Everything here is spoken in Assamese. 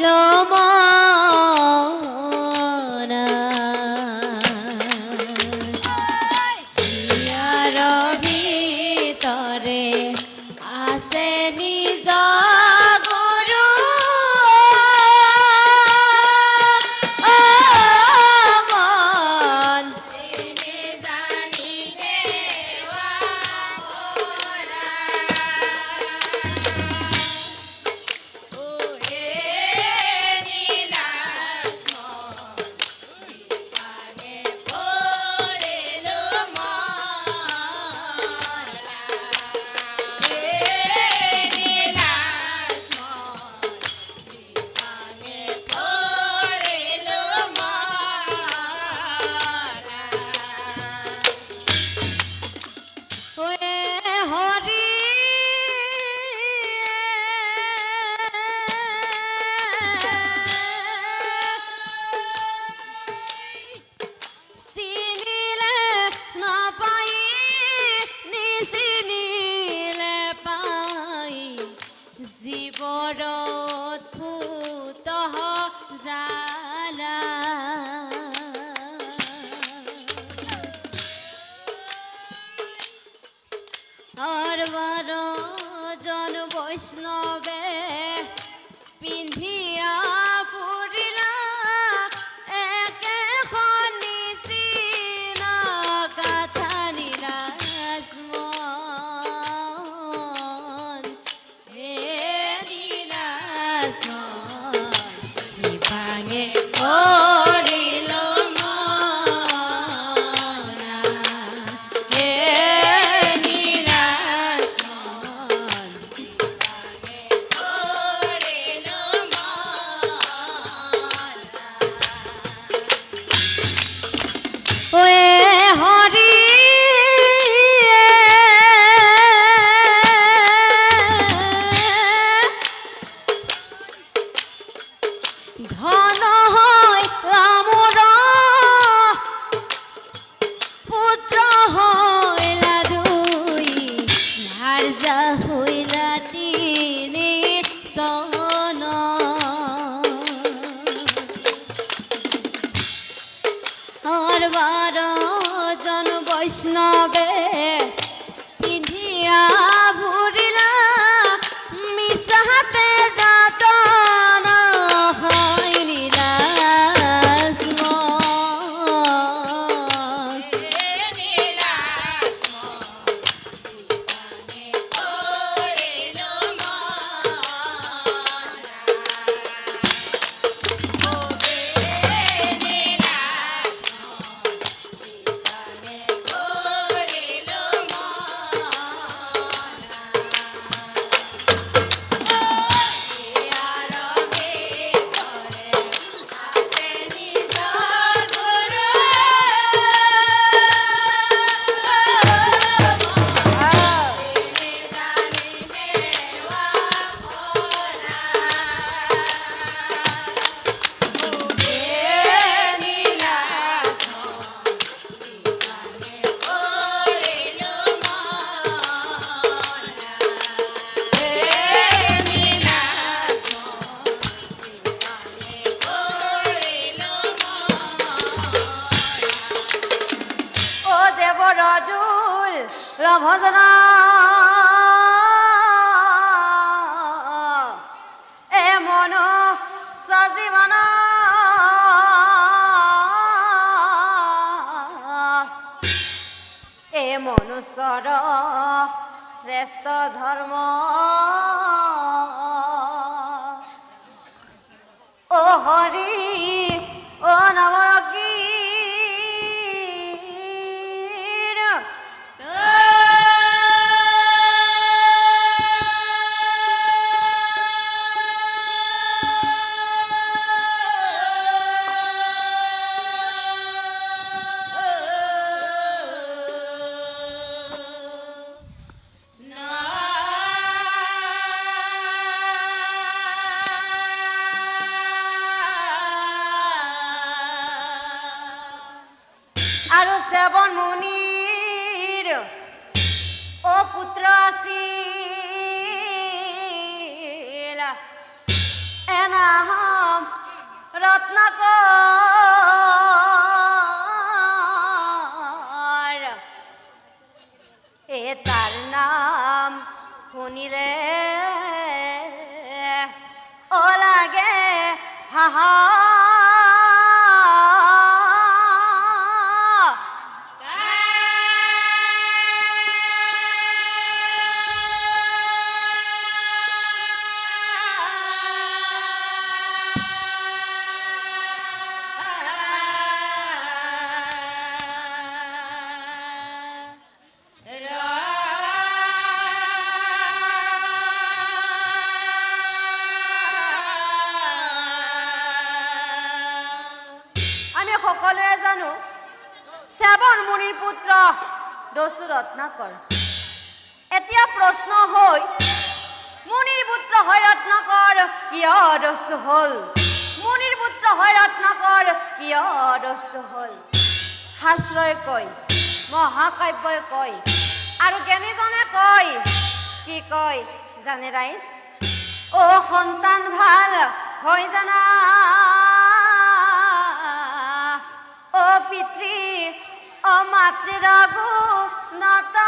মনা ইয়ার ভিতরে আছে নিজ গুরু মন জেনে জানি দেওয়া মোরা ও হে নীলাস মনে পড়েল মরা হে নীলাস মনে পড়েল মরা ওয়ে হরি চিনিলে নাপাই নিচিনিলে পাই জীৱৰ অদ্ভুত জালা অৰবাৰ জন বৈষ্ণৱে পিন্ধিয়া ফুৰিলা একেখন নিচিনা কথা নীলাজ মন হে নীলাজ মন ভাঙে কৰিল মনা হে নীলাজ মন কৰিল মনা ওয়ে হরি ধন হয় রামর পুত্র হইলা দুই ভার্যা হইলা তিনি জন অরবার জন বৈষ্ণবে পিন্ধিয়া ঘুরিলা মিশাতে যাতন হয় নীলাস মন হে নীলাস মনে পড়েল মনা ও হে নীলাস মনে পড়েল ভজনা এ মন সজীবন এ মনুষ্যর শ্রেষ্ঠ ধর্ম ও হরি ও নবরকি আৰু শ্ৰৱণ মুনিৰ ও পুত্ৰ আছিল এনাহ ৰত্নাকৰ এ তাৰ নাম শুনিলে অ লাগে হাহা সকলোৱে জানো শ্ৰৱণ মুনিৰ পুত্ৰ দস্যু ৰত্নাকৰ এতিয়া প্ৰশ্ন হয় মুনিৰ পুত্ৰ হয় ৰত্নাকৰ কিয় দস্যু হল মুনিৰ পুত্ৰ হয় ৰত্নাকৰ কিয় দস্যু হল শাস্ত্ৰই কয় মহাকাব্যই কয় আৰু জ্ঞানীজনে কয় কি কয় জানে ৰাইজ অ সন্তান ভাল হয় জানা অ পিতৃ অ মাতৃ ৰাগু নাতা